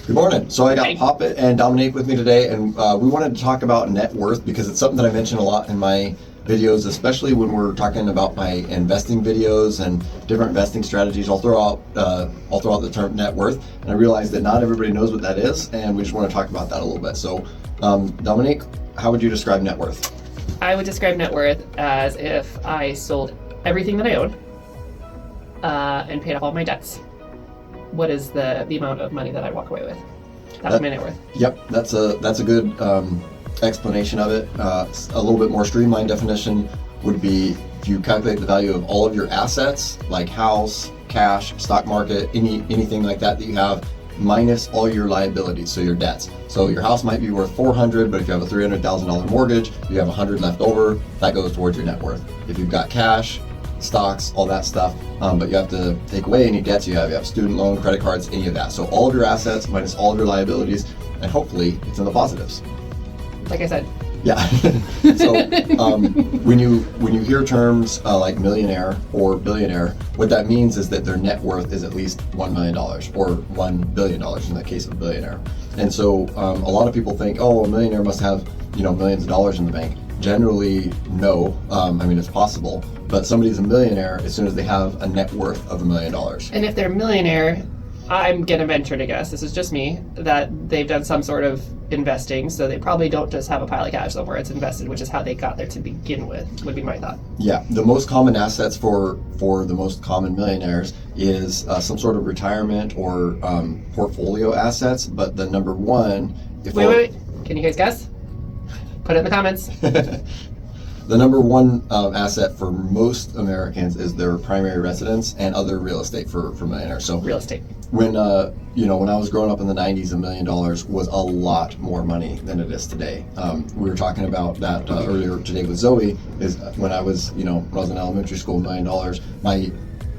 Good morning. So I got Poppet and Dominique with me today, and we wanted to talk about net worth because it's something that I mention a lot in my videos, especially when we're talking about my investing videos and different investing strategies. I'll throw out the term net worth, and I realize that not everybody knows what that is, and we just want to talk about that a little bit. So, Dominique, how would you describe net worth? I would describe net worth as if I sold everything that I own and paid off all my debts. What is the amount of money that I walk away with? That's my net worth. Yep, that's a good explanation of it. A little bit more streamlined definition would be if you calculate the value of all of your assets, like house, cash, stock market, anything like that you have, minus all your liabilities, so your debts. So your house might be worth $400,000, but if you have a $300,000 mortgage, you have $100,000 left over, that goes towards your net worth. If you've got cash, stocks, all that stuff, but you have to take away any debts you have student loan, credit cards, any of that. So all of your assets minus all of your liabilities, and hopefully it's in the positives. Like I said. Yeah. So when you hear terms like millionaire or billionaire, what that means is that their net worth is at least $1 million or $1 billion in the case of a billionaire. And so a lot of people think, oh, a millionaire must have millions of dollars in the bank. Generally, no. It's possible, but somebody's a millionaire as soon as they have a net worth of $1 million. And if they're a millionaire, I'm going to venture to guess, this is just me, that they've done some sort of investing, so they probably don't just have a pile of cash somewhere, it's invested, which is how they got there to begin with, would be my thought. Yeah, the most common assets for the most common millionaires is some sort of retirement or portfolio assets, but the number one... Wait, can you guys guess? Put it in the comments. The number one asset for most Americans is their primary residence and other real estate for millionaires. So real estate. When when I was growing up in the 90s, $1 million was a lot more money than it is today. We were talking about that earlier today with Zoe. Is when I was when I was in elementary school, $1 million.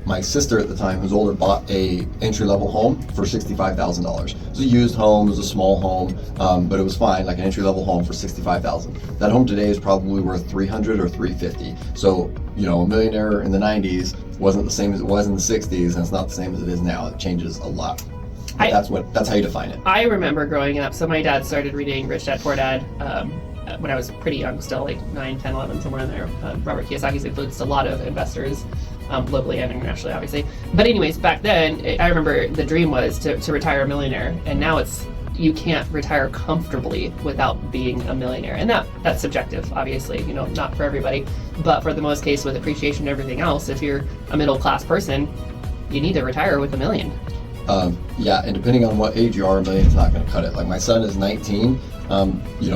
My sister at the time, who's older, bought a entry-level home for $65,000. It was a used home, it was a small home, but it was fine, like an entry-level home for $65,000. That home today is probably worth $300,000 or $350,000. So, a millionaire in the 90s wasn't the same as it was in the 60s, and it's not the same as it is now. It changes a lot. That's how you define it. I remember growing up, so my dad started reading Rich Dad, Poor Dad when I was pretty young, still like 9, 10, 11, somewhere in there. Robert Kiyosaki's influenced a lot of investors, locally and internationally, obviously. But anyways, back then, I remember the dream was to retire a millionaire, and now you can't retire comfortably without being a millionaire. And that's subjective, obviously, not for everybody. But for the most case, with appreciation and everything else, if you're a middle-class person, you need to retire with $1 million. Yeah, and depending on what age you are, $1 million is not going to cut it. Like my son is 19.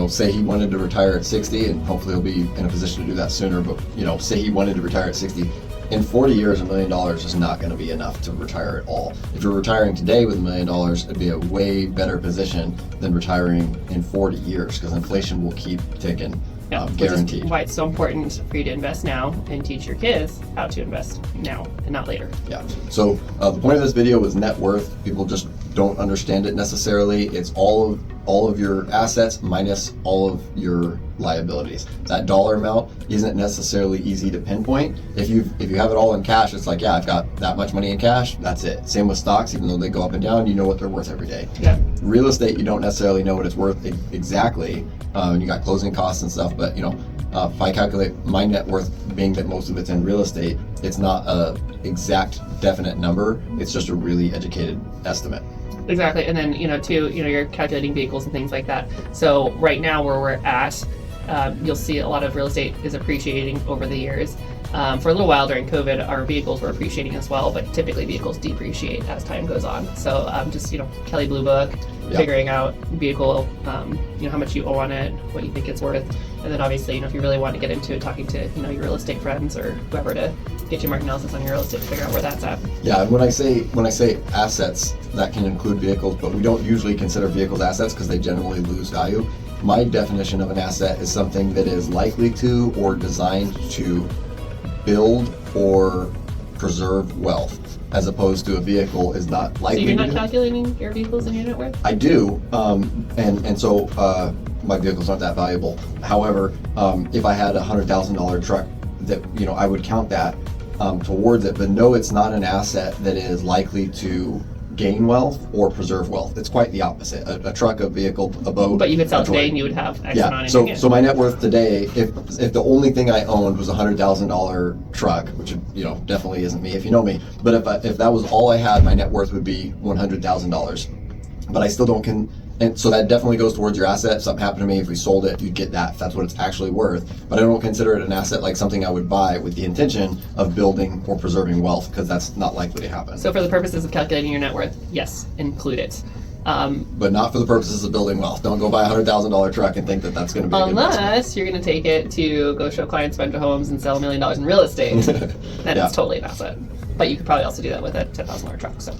Say he wanted to retire at 60, and hopefully he'll be in a position to do that sooner. But say he wanted to retire at 60. In 40 years, $1 million is not going to be enough to retire at all. If you're retiring today with $1 million, it'd be a way better position than retiring in 40 years because inflation will keep ticking, guaranteed. Which is why it's so important for you to invest now and teach your kids how to invest now and not later. Yeah. So the point of this video was net worth. People just don't understand it necessarily. It's all of your assets minus all of your liabilities. That dollar amount isn't necessarily easy to pinpoint. If you have it all in cash, it's like, yeah, I've got that much money in cash, that's it. Same with stocks, even though they go up and down, you know what they're worth every day. Yeah. Real estate, you don't necessarily know what it's worth exactly. You got closing costs and stuff, but if I calculate my net worth being that most of it's in real estate, it's not a exact definite number, it's just a really educated estimate. Exactly, and then you're calculating vehicles and things like that. So right now where we're at, you'll see a lot of real estate is appreciating over the years. For a little while during COVID, our vehicles were appreciating as well, but typically vehicles depreciate as time goes on. So just Kelley Blue Book, figuring out vehicle, how much you owe on it, what you think it's worth, and then obviously if you really want to get into it, talking to your real estate friends or whoever to get your market analysis on your real estate to figure out where that's at. Yeah, and when I say assets, that can include vehicles, but we don't usually consider vehicles assets because they generally lose value. My definition of an asset is something that is likely to or designed to build or preserve wealth, as opposed to a vehicle is not likely. So you're not calculating your vehicles in your net worth? I do, and so my vehicles aren't that valuable. However, if I had a $100,000 truck, that I would count that towards it. But no, it's not an asset that is likely to gain wealth or preserve wealth. It's quite the opposite. A truck, a vehicle, a boat. But you could sell a toy. today and you would have X amount in your hand. So my net worth today, if the only thing I owned was a $100,000 truck, which definitely isn't me if you know me, but if that was all I had, my net worth would be $100,000. But I still don't and so that definitely goes towards your asset. If something happened to me, if we sold it, you'd get that if that's what it's actually worth. But I don't consider it an asset like something I would buy with the intention of building or preserving wealth, because that's not likely to happen. So for the purposes of calculating your net worth, yes, include it. But not for the purposes of building wealth. Don't go buy a $100,000 truck and think that that's going to be a good investment. Unless you're going to take it to go show clients a bunch of homes and sell $1 million in real estate, then it's totally an asset. But you could probably also do that with a $10,000 truck. So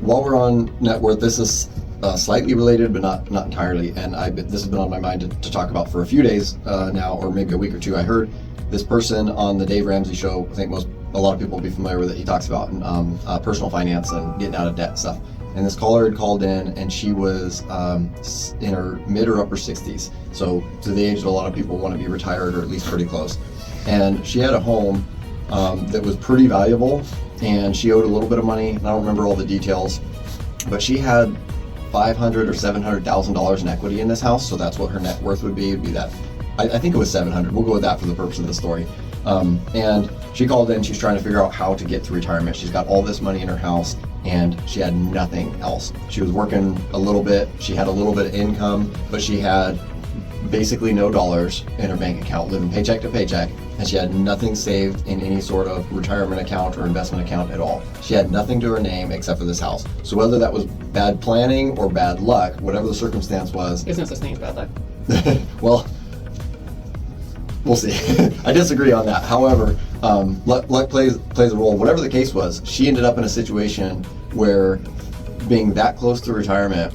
while we're on net worth, this is slightly related, but not entirely. And this has been on my mind to talk about for a few days now, or maybe a week or two. I heard this person on the Dave Ramsey show. I think a lot of people will be familiar with it. He talks about personal finance and getting out of debt and stuff. And this caller had called in, and she was in her mid or upper 60s. So to the age that a lot of people want to be retired, or at least pretty close. And she had a home that was pretty valuable, and she owed a little bit of money. I don't remember all the details, but she had $500,000 or $700,000 in equity in this house. So that's what her net worth would be. It'd be that. I think it was 700. We'll go with that for the purpose of the story. And she called in. She's trying to figure out how to get to retirement. She's got all this money in her house, and she had nothing else. She was working a little bit. She had a little bit of income, but she had basically no dollars in her bank account, living paycheck to paycheck, and she had nothing saved in any sort of retirement account or investment account at all. She had nothing to her name except for this house. So whether that was bad planning or bad luck, whatever the circumstance was. There's no such thing as bad luck. Well, we'll see. I disagree on that. However, luck plays a role. Whatever the case was, she ended up in a situation where, being that close to retirement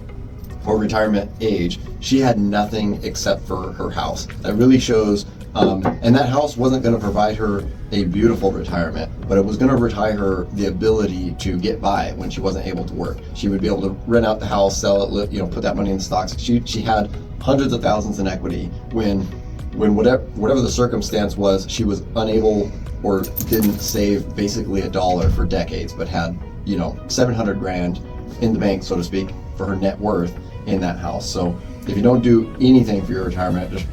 or retirement age, she had nothing except for her house. That really shows, and that house wasn't going to provide her a beautiful retirement, but it was going to retire her the ability to get by when she wasn't able to work. She would be able to rent out the house, sell it, put that money in stocks. She had hundreds of thousands in equity when whatever the circumstance was, she was unable or didn't save basically a dollar for decades, but had $700,000 in the bank, so to speak, for her net worth in that house. So if you don't do anything for your retirement, just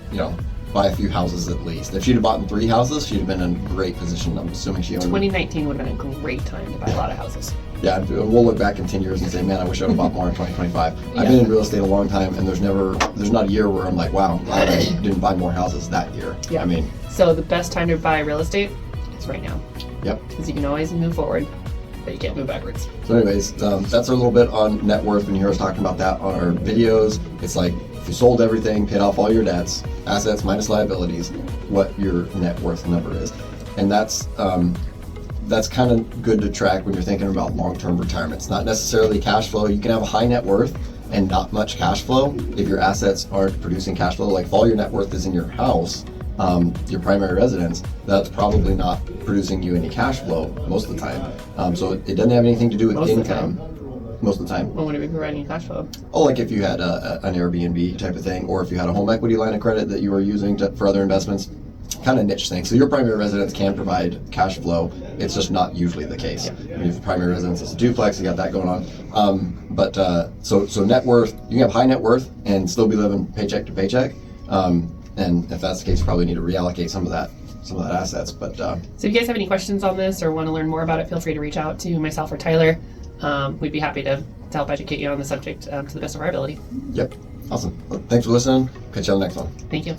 buy a few houses at least. If she'd have bought 3 houses, she'd have been in a great position. I'm assuming she owned 2019 would have been a great time to buy a lot of houses. Yeah, we'll look back in 10 years and say, man, I wish I would have bought more in 2025. Yeah. I've been in real estate a long time, and there's not a year where I'm like, wow, glad I didn't buy more houses that year. Yeah. So the best time to buy real estate is right now. Yep. Because you can always move forward, but you can't move backwards. So anyways, that's a little bit on net worth. When you hear us talking about that on our videos, it's like, if you sold everything, paid off all your debts, assets minus liabilities, what your net worth number is. And that's kind of good to track when you're thinking about long-term retirement. It's not necessarily cash flow. You can have a high net worth and not much cash flow if your assets aren't producing cash flow. Like if all your net worth is in your house, your primary residence, that's probably not producing you any cash flow most of the time. So it doesn't have anything to do with income. Most of the time. Well, would it be providing cash flow? Oh, like if you had an Airbnb type of thing, or if you had a home equity line of credit that you were using for other investments, kind of niche thing. So your primary residence can provide cash flow. It's just not usually the case. Yeah. If your primary residence is a duplex, you got that going on. So net worth, you can have high net worth and still be living paycheck to paycheck. And if that's the case, you probably need to reallocate some of that assets. But so if you guys have any questions on this or want to learn more about it, feel free to reach out to myself or Tyler. We'd be happy to help educate you on the subject to the best of our ability. Yep. Awesome. Well, thanks for listening. Catch you on the next one. Thank you.